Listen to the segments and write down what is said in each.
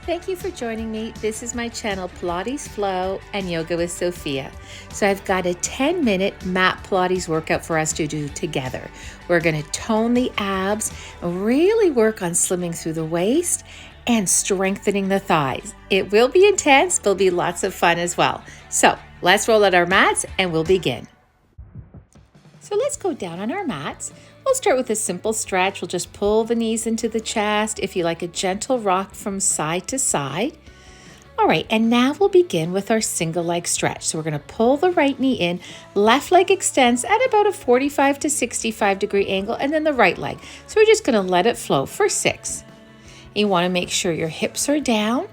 Thank you for joining me. This is my channel, Pilates Flow and Yoga with Sophia. So I've got a 10-minute mat Pilates workout for us to do together. We're going to tone the abs, really work on slimming through the waist and strengthening the thighs. It will be intense, but it'll be lots of fun as well. So let's roll out our mats and we'll begin. So let's go down on our mats. We'll start with a simple stretch. We'll just pull the knees into the chest. If you like, a gentle rock from side to side. All right, and now we'll begin with our single leg stretch. So we're going to pull the right knee in, left leg extends at about a 45 to 65 degree angle, and then the right leg. So we're just going to let it flow for 6. You want to make sure your hips are down,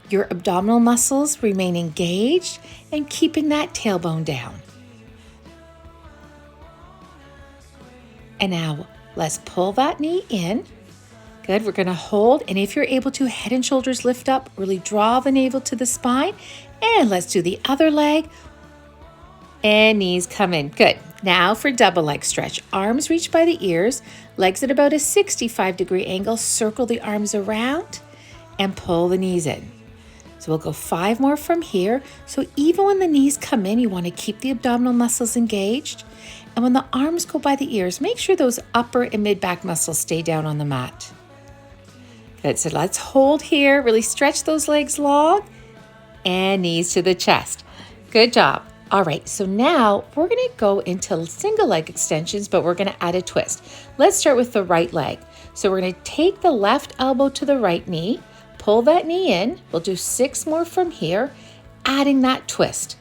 your abdominal muscles remain engaged, and keeping that tailbone down. And now let's pull that knee in. Good, we're going to hold, and if you're able to, head and shoulders lift up, really draw the navel to the spine, and let's do the other leg, and knees come in. Good. Now for double leg stretch. Arms reach by the ears, legs at about a 65 degree angle, circle the arms around, and pull the knees in. So we'll go 5 more from here. So even when the knees come in, you want to keep the abdominal muscles engaged. And when the arms go by the ears, make sure those upper and mid back muscles stay down on the mat. Good, so let's hold here, really stretch those legs long, and knees to the chest. Good job. All right, so now we're gonna go into single leg extensions, but we're gonna add a twist. Let's start with the right leg. So we're gonna take the left elbow to the right knee, pull that knee in. We'll do 6 more from here, adding that twist.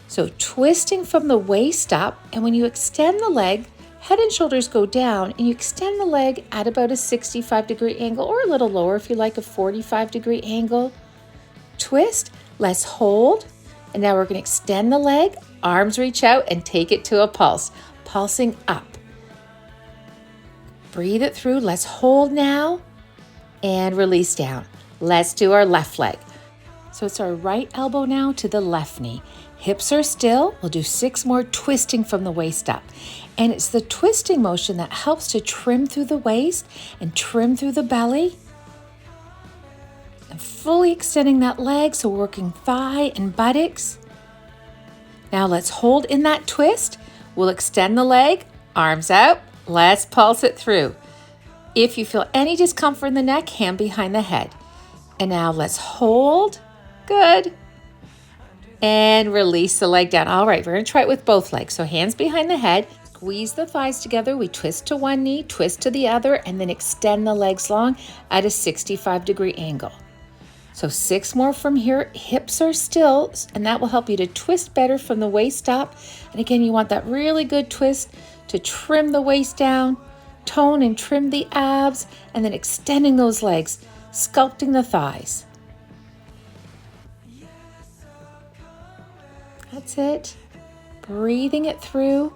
So twisting from the waist up, and when you extend the leg, head and shoulders go down, and you extend the leg at about a 65 degree angle, or a little lower if you like, a 45 degree angle. Twist, let's hold, and now we're going to extend the leg, arms reach out, and take it to a pulse, pulsing up. Breathe it through, let's hold now, and release down. Let's do our left leg. So it's our right elbow now to the left knee. Hips are still. We'll do 6 more, twisting from the waist up. And it's the twisting motion that helps to trim through the waist and trim through the belly. And fully extending that leg, so working thigh and buttocks. Now let's hold in that twist. We'll extend the leg, arms out. Let's pulse it through. If you feel any discomfort in the neck, hand behind the head. And now let's hold. Good. And release the leg down. All right, we're going to try it with both legs. So hands behind the head, squeeze the thighs together. We twist to one knee, twist to the other, and then extend the legs long at a 65 degree angle. So 6 more from here. Hips are still, and that will help you to twist better from the waist up. And again, you want that really good twist to trim the waist down, tone and trim the abs, and then extending those legs, sculpting the thighs. That's it. Breathing it through.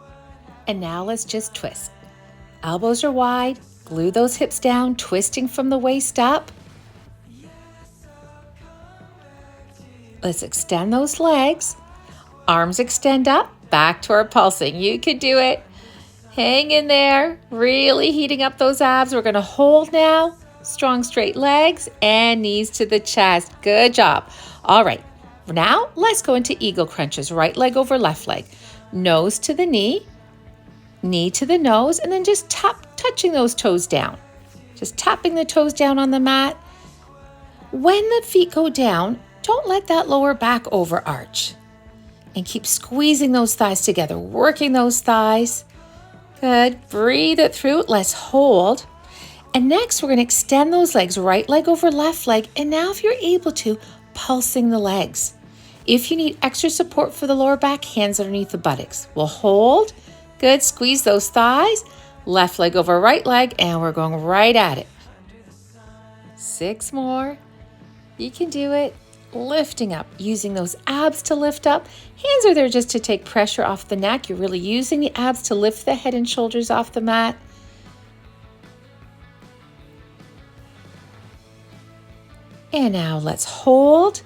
And now let's just twist. Elbows are wide. Glue those hips down, twisting from the waist up. Let's extend those legs. Arms extend up. Back to our pulsing. You can do it. Hang in there. Really heating up those abs. We're going to hold now. Strong straight legs and knees to the chest. Good job. All right. Now, let's go into eagle crunches. Right leg over left leg. Nose to the knee to the nose, and then just touching those toes down. Just tapping the toes down on the mat. When the feet go down, don't let that lower back overarch. And keep squeezing those thighs together, working those thighs. Good. Breathe it through. Let's hold. And next, we're going to extend those legs, right leg over left leg. And now, if you're able to, pulsing the legs. If you need extra support for the lower back, hands underneath the buttocks. We'll hold. Good. Squeeze those thighs. Left leg over right leg, and we're going right at it. 6 more. You can do it. Lifting up, using those abs to lift up. Hands are there just to take pressure off the neck. You're really using the abs to lift the head and shoulders off the mat. And now let's hold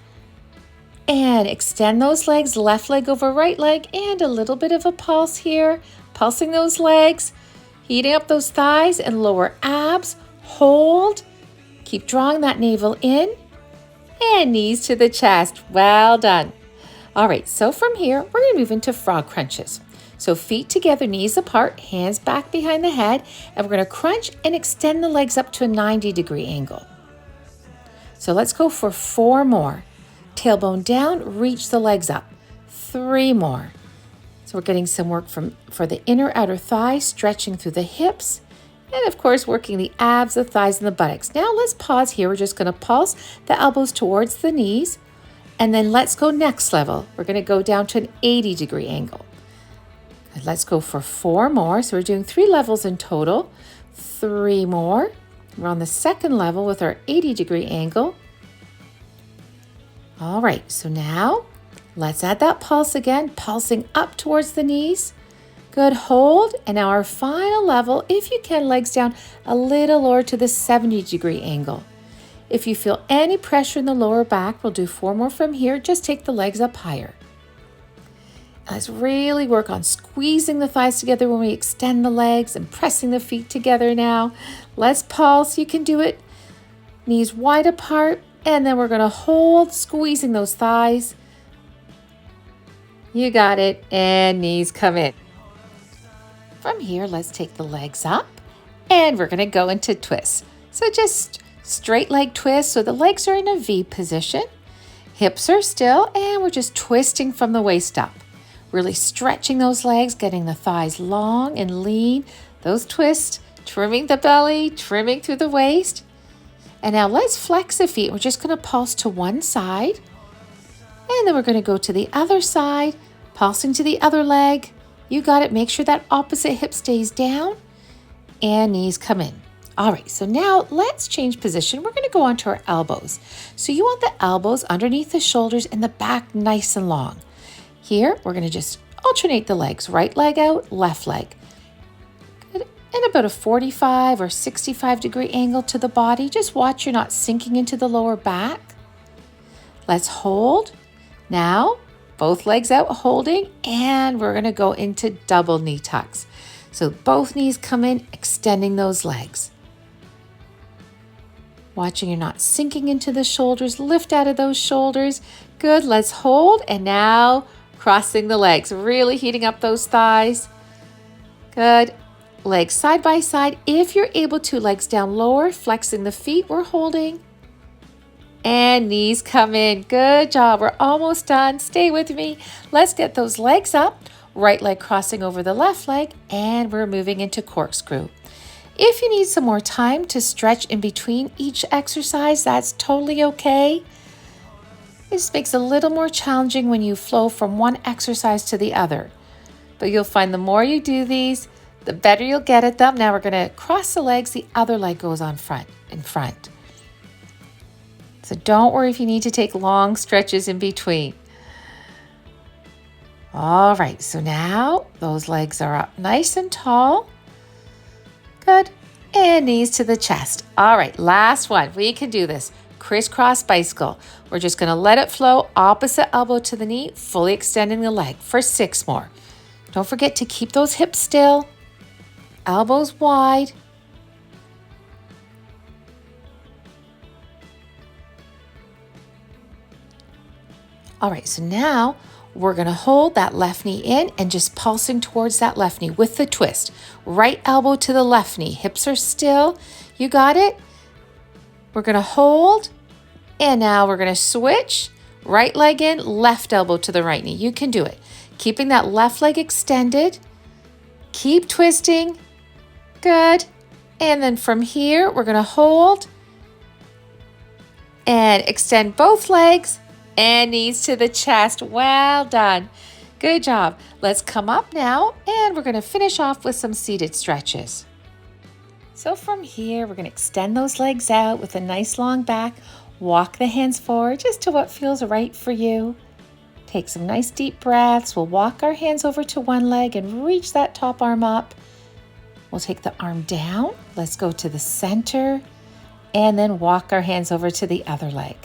and extend those legs, left leg over right leg, and a little bit of a pulse here. Pulsing those legs, heating up those thighs and lower abs. Hold. Keep drawing that navel in and knees to the chest. Well done. All right, so from here, we're going to move into frog crunches. So feet together, knees apart, hands back behind the head, and we're going to crunch and extend the legs up to a 90-degree angle. So let's go for 4 more. Tailbone down, reach the legs up. 3 more. So we're getting some work for the inner outer thighs, stretching through the hips, and of course working the abs, the thighs, and the buttocks. Now let's pause here. We're just going to pulse the elbows towards the knees, and then let's go next level. We're going to go down to an 80-degree angle. And let's go for 4 more. So we're doing 3 levels in total. 3 more. We're on the second level with our 80-degree angle. All right, so now let's add that pulse again, pulsing up towards the knees. Good, hold. And now our final level, if you can, legs down a little lower to the 70-degree angle. If you feel any pressure in the lower back, we'll do 4 more from here. Just take the legs up higher. Let's really work on squeezing the thighs together when we extend the legs and pressing the feet together now. Let's pulse. You can do it. Knees wide apart. And then we're going to hold, squeezing those thighs. You got it. And knees come in. From here, let's take the legs up. And we're going to go into twists. So just straight leg twist. So the legs are in a V position. Hips are still. And we're just twisting from the waist up. Really stretching those legs, getting the thighs long and lean. Those twists, trimming the belly, trimming through the waist. And now let's flex the feet. We're just going to pulse to one side. And then we're going to go to the other side, pulsing to the other leg. You got it. Make sure that opposite hip stays down and knees come in. All right, so now let's change position. We're going to go onto our elbows. So you want the elbows underneath the shoulders and the back nice and long. Here, we're going to just alternate the legs. Right leg out, left leg. Good. And about a 45 or 65-degree angle to the body. Just watch you're not sinking into the lower back. Let's hold. Now, both legs out, holding. And we're going to go into double knee tucks. So both knees come in, extending those legs. Watching you're not sinking into the shoulders. Lift out of those shoulders. Good. Let's hold. And now crossing the legs, really heating up those thighs. Good. Legs side by side. If you're able to, legs down lower, flexing the feet, we're holding. And knees come in. Good job. We're almost done. Stay with me. Let's get those legs up. Right leg crossing over the left leg. And we're moving into corkscrew. If you need some more time to stretch in between each exercise, that's totally okay. It just makes it a little more challenging when you flow from one exercise to the other. But you'll find the more you do these, the better you'll get at them. Now we're going to cross the legs. The other leg goes in front. So don't worry if you need to take long stretches in between. All right, so now those legs are up nice and tall. Good. And knees to the chest. All right, last one. We can do this. Crisscross bicycle. We're just going to let it flow, opposite elbow to the knee, fully extending the leg for 6 more. Don't forget to keep those hips still, elbows wide. All right, so now we're going to hold that left knee in and just pulsing towards that left knee with the twist. Right elbow to the left knee. Hips are still. You got it? We're going to hold. And now we're going to switch. Right leg in, left elbow to the right knee. You can do it. Keeping that left leg extended. Keep twisting. Good. And then from here, we're going to hold. And extend both legs. And knees to the chest. Well done. Good job. Let's come up now. And we're going to finish off with some seated stretches. So from here, we're going to extend those legs out with a nice long back. Walk the hands forward just to what feels right for you. Take some nice deep breaths. We'll walk our hands over to one leg and reach that top arm up. We'll take the arm down. Let's go to the center and then walk our hands over to the other leg.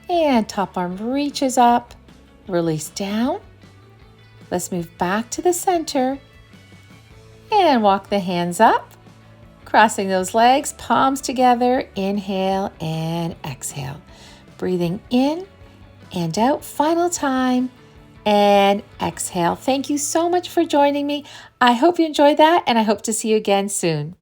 And top arm reaches up, release down. Let's move back to the center and walk the hands up. Crossing those legs, palms together, inhale and exhale. Breathing in and out. Final time. And exhale. Thank you so much for joining me. I hope you enjoyed that, and I hope to see you again soon.